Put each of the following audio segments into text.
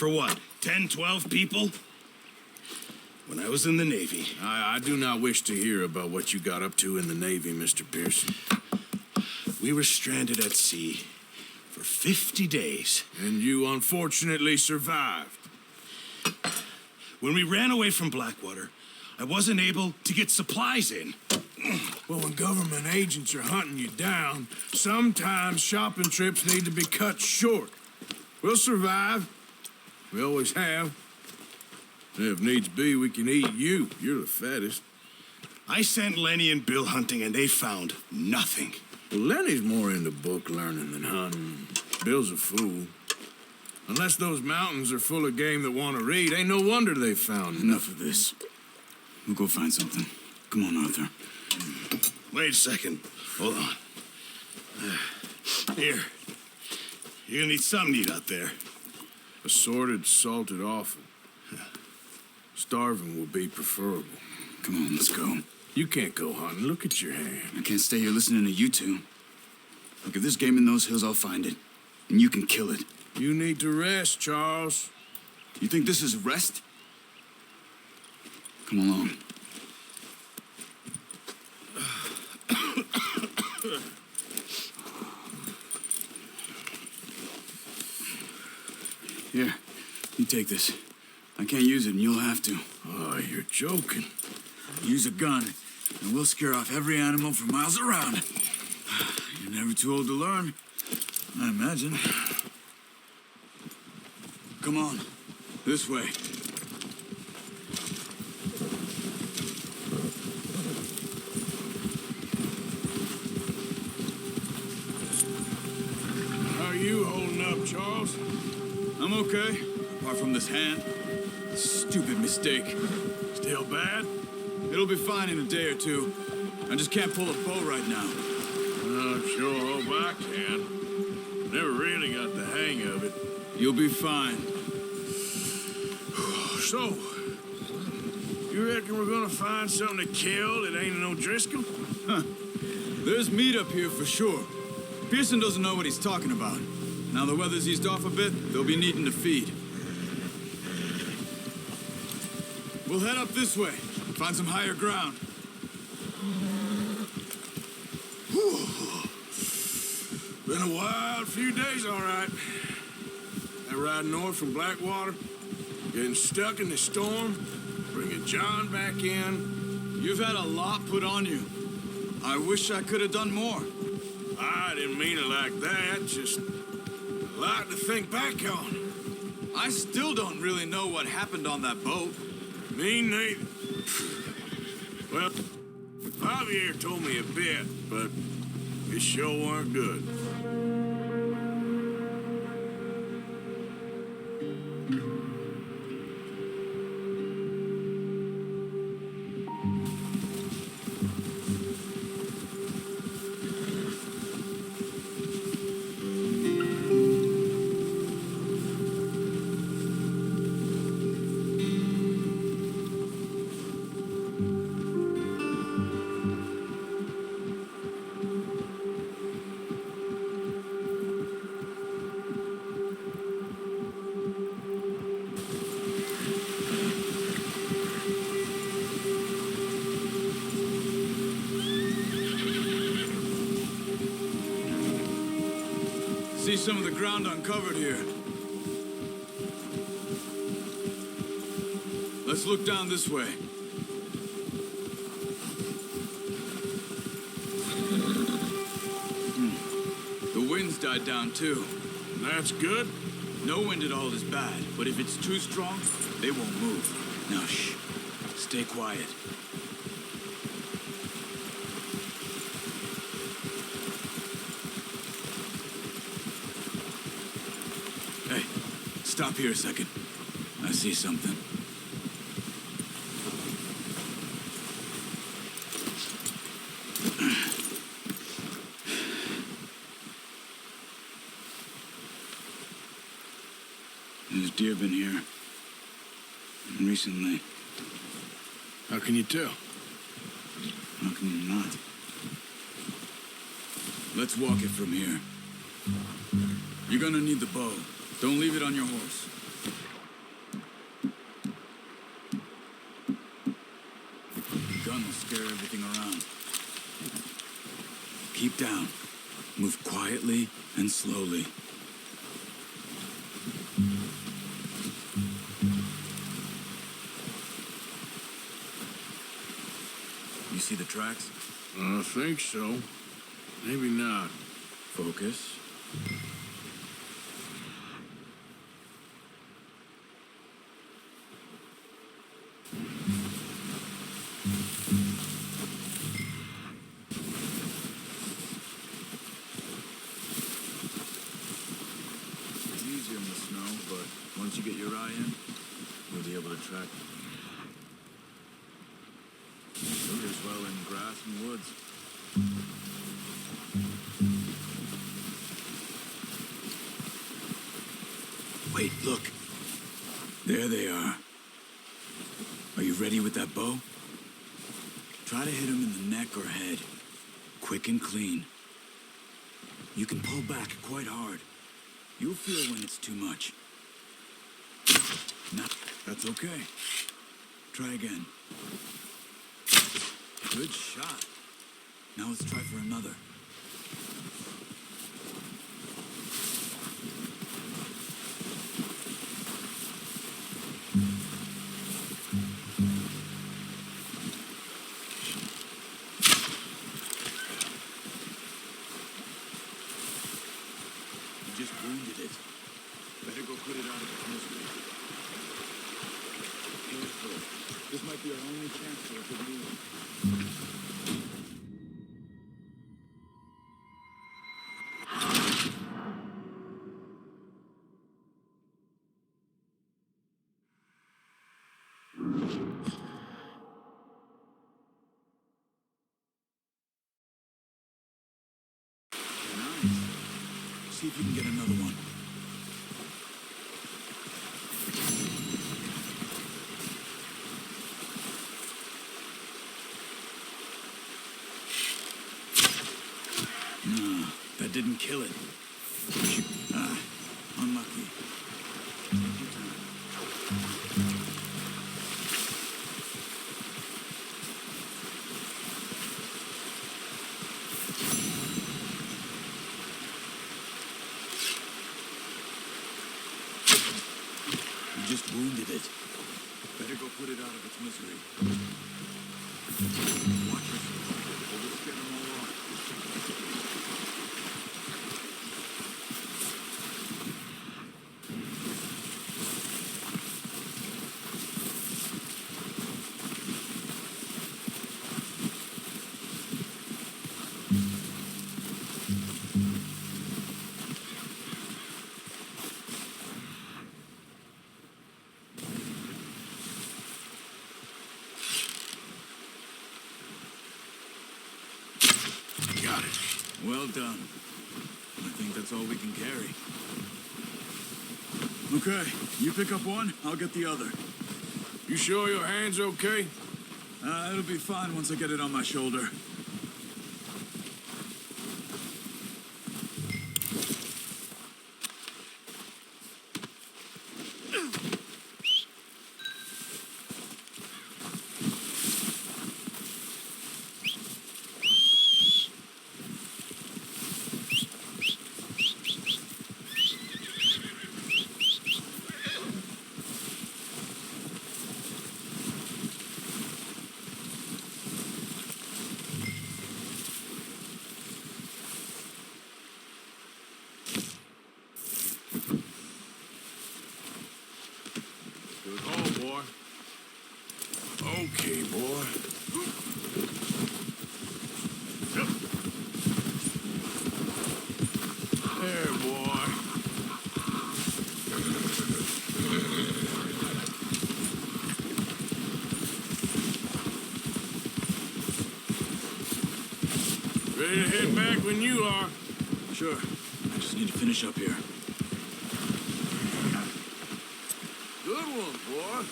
For what, 10, 12 people? When I was in the Navy... I do not wish to hear about what you got up to in the Navy, Mr. Pearson. We were stranded at sea for 50 days. And you unfortunately survived. When we ran away from Blackwater, I wasn't able to get supplies in. Well, when government agents are hunting you down, sometimes shopping trips need to be cut short. We'll survive. We always have. If needs be, we can eat you. You're the fattest. I sent Lenny and Bill hunting, and they found nothing. Well, Lenny's more into book learning than hunting. Bill's a fool. Unless those mountains are full of game that want to read, ain't no wonder they found Enough of this. We'll go find something. Come on, Arthur. Wait a second. Hold on. Here. You're gonna need something to eat out there. Assorted, salted offal. Starving will be preferable. Come on, let's go. You can't go hunting. Look at your hand. I can't stay here listening to you two. Look, if there's game in those hills, I'll find it. And you can kill it. You need to rest, Charles. You think this is rest? Come along. Here, you take this. I can't use it, and you'll have to. Oh, you're joking. Use a gun, and we'll scare off every animal for miles around. You're never too old to learn, I imagine. Come on, this way. How are you holding up, Charles? I'm okay, apart from this hand. Stupid mistake. Still bad? It'll be fine in a day or two. I just can't pull a bow right now. I'm sure hope I can. Never really got the hang of it. You'll be fine. So, you reckon we're gonna find something to kill that ain't no Driscoll? There's meat up here for sure. Pearson doesn't know what he's talking about. Now the weather's eased off a bit, they'll be needing to feed. We'll head up this way, find some higher ground. Been a wild few days, all right. That ride north from Blackwater, getting stuck in the storm, bringing John back in. You've had a lot put on you. I wish I could have done more. I didn't mean it like that, just a lot to think back on. I still don't really know what happened on that boat. Me neither. Well, Javier told me a bit, but it sure weren't good. See some of the ground uncovered here. Let's look down this way. The wind's died down too. That's good. No wind at all is bad, but if it's too strong, they won't move. Now shh, stay quiet. Hey, stop here a second. I see something. There's deer been here. Recently. How can you tell? How can you not? Let's walk it from here. You're gonna need the bow. Don't leave it on your horse. scare everything around. Keep down. Move quietly and slowly. You see the tracks? I think so. Maybe not. Focus. It's easier in the snow, but once you get your eye in, you'll be able to track them. Look as well in grass and woods. Wait, look. There they are. Are you ready with that bow? Try to hit him in the neck or head. Quick and clean. You can pull back quite hard. You'll feel when it's too much. No, that's okay. Try again. Good shot. Now let's try for another. You just wounded it. Better go put it out of its misery. Careful. This might be our only chance for a good move. Nice. See if you can get another one. No, that didn't kill it. Ah, unlucky. Take your time. You just wounded it. Better go put it out of its misery. Watch yourself. Or we'll scare them all off. Got it. Well done. I think that's all we can carry. Okay, you pick up one, I'll get the other. You sure your hand's okay? It'll be fine once I get it on my shoulder. Good haul, boy. Okay, boy. There, boy. Ready to head back when you are. Sure. I just need to finish up here. Good one, boy.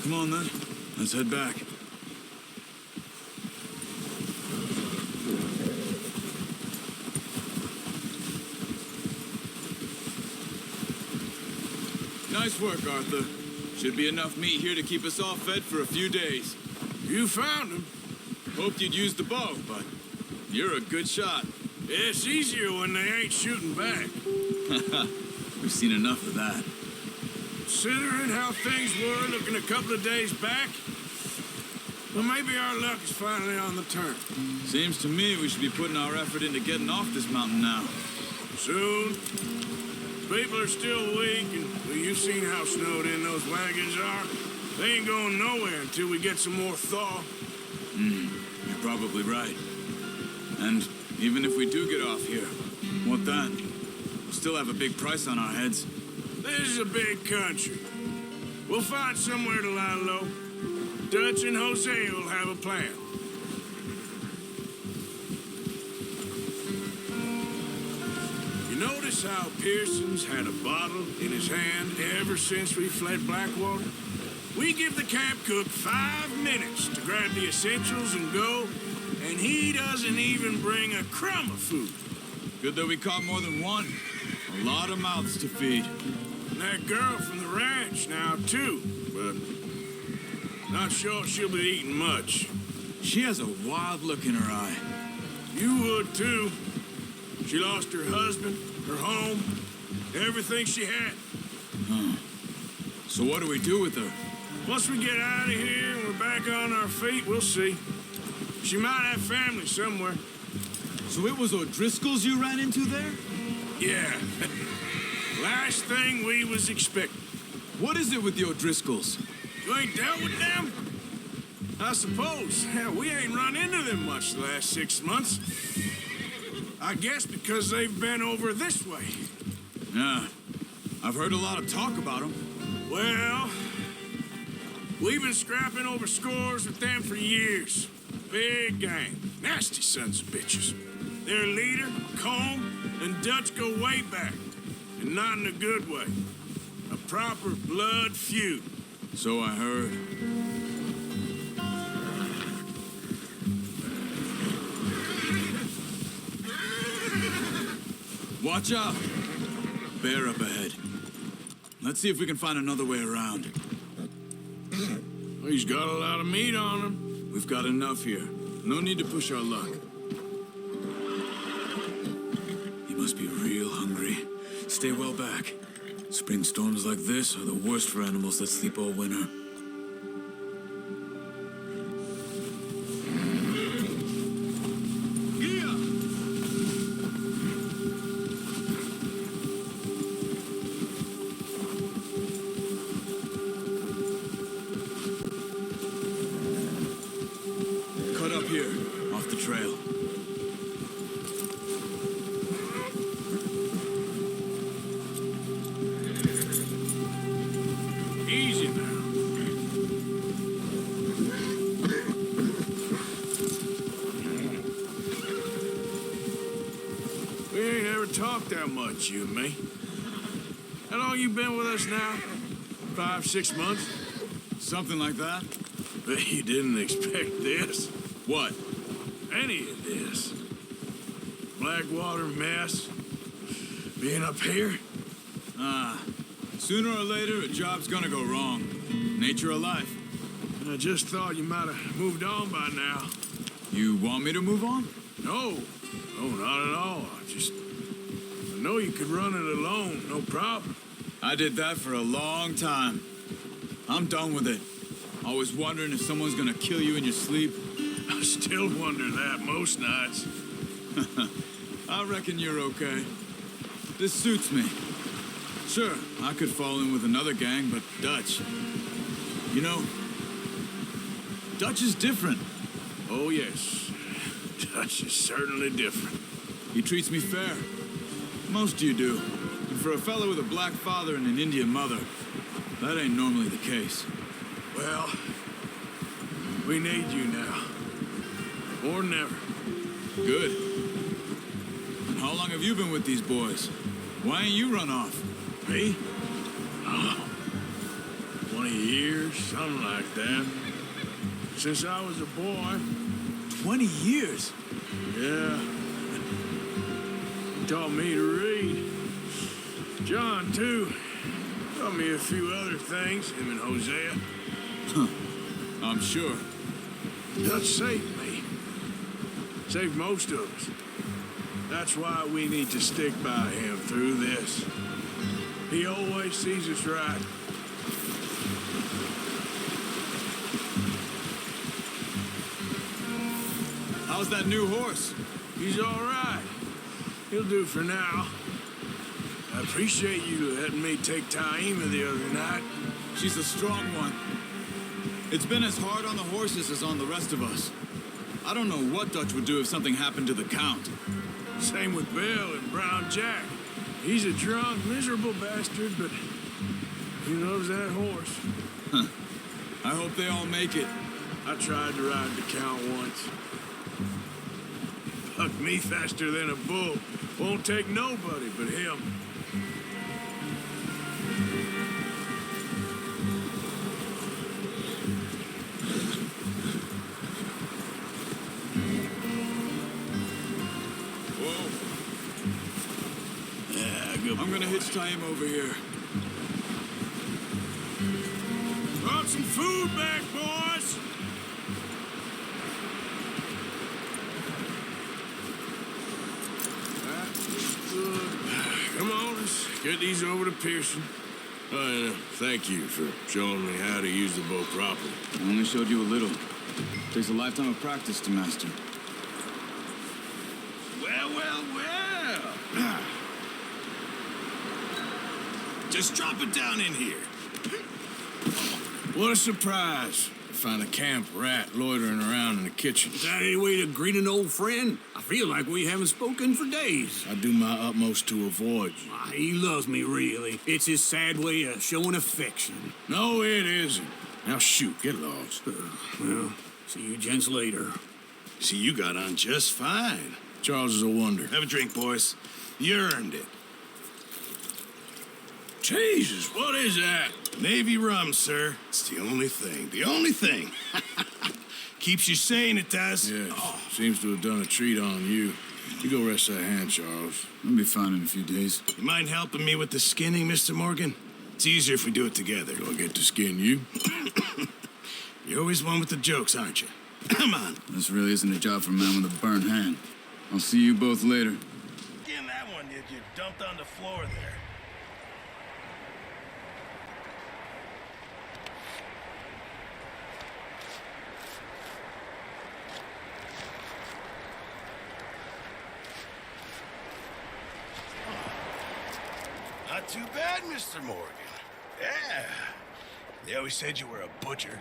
Come on, then. Let's head back. Nice work, Arthur. Should be enough meat here to keep us all fed for a few days. You found him. Hoped you'd use the bow, but you're a good shot. It's easier when they ain't shooting back. We've seen enough of that. Considering how things were looking a couple of days back, well, maybe our luck is finally on the turn. Seems to me we should be putting our effort into getting off this mountain now. Soon. People are still weak, and well, you've seen how snowed in those wagons are. They ain't going nowhere until we get some more thaw. You're probably right. And even if we do get off here, what then? We'll still have a big price on our heads. This is a big country. We'll find somewhere to lie low. Dutch and Jose will have a plan. You notice how Pearson's had a bottle in his hand ever since we fled Blackwater? We give the camp cook 5 minutes to grab the essentials and go, and he doesn't even bring a crumb of food. Good that we caught more than one. A lot of mouths to feed. And that girl from the ranch now, too, but not sure she'll be eating much. She has a wild look in her eye. You would, too. She lost her husband, her home, everything she had. So what do we do with her? Once we get out of here and we're back on our feet, we'll see. She might have family somewhere. So it was O'Driscoll's you ran into there? Yeah. Last thing we was expecting. What is it with the O'Driscolls? You ain't dealt with them? I suppose. Hell, we ain't run into them much the last 6 months. I guess because they've been over this way. Yeah. I've heard a lot of talk about them. Well, we've been scrapping over scores with them for years. Big gang. Nasty sons of bitches. Their leader, Combe, and Dutch go way back. And not in a good way. A proper blood feud. So I heard. Watch out! Bear up ahead. Let's see if we can find another way around. He's got a lot of meat on him. We've got enough here. No need to push our luck. He must be real hungry. Stay well back. Spring storms like this are the worst for animals that sleep all winter. Cut up here, off the trail. Easy now. We ain't ever talked that much, you and me. How long you been with us now? 5, 6 months? Something like that? Bet you didn't expect this. What? Any of this. Blackwater mess. Being up here. Sooner or later, a job's gonna go wrong. Nature of life. I just thought you might have moved on by now. You want me to move on? No, not at all. I know you could run it alone, no problem. I did that for a long time. I'm done with it. Always wondering if someone's gonna kill you in your sleep. I still wonder that most nights. I reckon you're okay. This suits me. Sure, I could fall in with another gang, but Dutch. You know, Dutch is different. Oh, yes. Dutch is certainly different. He treats me fair. Most of you do. And for a fellow with a black father and an Indian mother, that ain't normally the case. Well, we need you now. More than ever. Good. And how long have you been with these boys? Why ain't you run off? Me? Oh, 20 years. something like that. Since I was a boy. 20 years? Yeah. He taught me to read. John, too. Taught me a few other things, him and Hosea. I'm sure. Dutch saved me. Saved most of us. That's why we need to stick by him through this. He always sees us right. How's that new horse? He's all right. He'll do for now. I appreciate you letting me take Taima the other night. She's a strong one. It's been as hard on the horses as on the rest of us. I don't know what Dutch would do if something happened to the Count. Same with Bill and Brown Jack. He's a drunk, miserable bastard, but he loves that horse. I hope they all make it. I tried to ride the Count once. Bucked me faster than a bull. Won't take nobody but him. I'm gonna hitch Taima over here. Brought some food back, boys! That's good. Come on, let's get these over to Pearson. And thank you for showing me how to use the bow properly. I only showed you a little. Takes a lifetime of practice to master. Well, well, well. Just drop it down in here. What a surprise. To find a camp rat loitering around in the kitchen. Is that any way to greet an old friend? I feel like we haven't spoken for days. I do my utmost to avoid you. Ah, he loves me, really. It's his sad way of showing affection. No, it isn't. Now shoot, get lost. Well, see you gents later. See, you got on just fine. Charles is a wonder. Have a drink, boys. You earned it. Jesus, what is that? Navy rum, sir. It's the only thing. The only thing. Keeps you sane, it does. Yeah, seems to have done a treat on you. You go rest that hand, Charles. I'll be fine in a few days. You mind helping me with the skinning, Mr. Morgan? It's easier if we do it together. Do I get to skin you? You're always one with the jokes, aren't you? Come on. This really isn't a job for a man with a burnt hand. I'll see you both later. Get in that one you dumped on the floor there. Not too bad, Mr. Morgan. Yeah. They always said you were a butcher.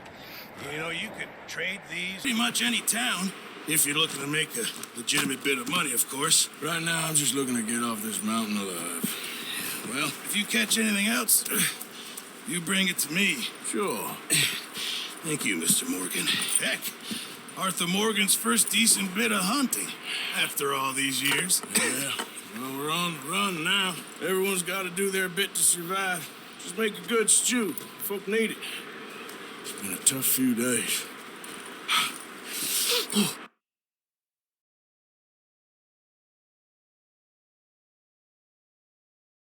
You know, you could trade these pretty much any town. If you're looking to make a legitimate bit of money, of course. Right now, I'm just looking to get off this mountain alive. Well, if you catch anything else, you bring it to me. Sure. Thank you, Mr. Morgan. Heck, Arthur Morgan's first decent bit of hunting after all these years. Yeah. Well, we're on the run now. Everyone's got to do their bit to survive. Just make a good stew. Folk need it. It's been a tough few days.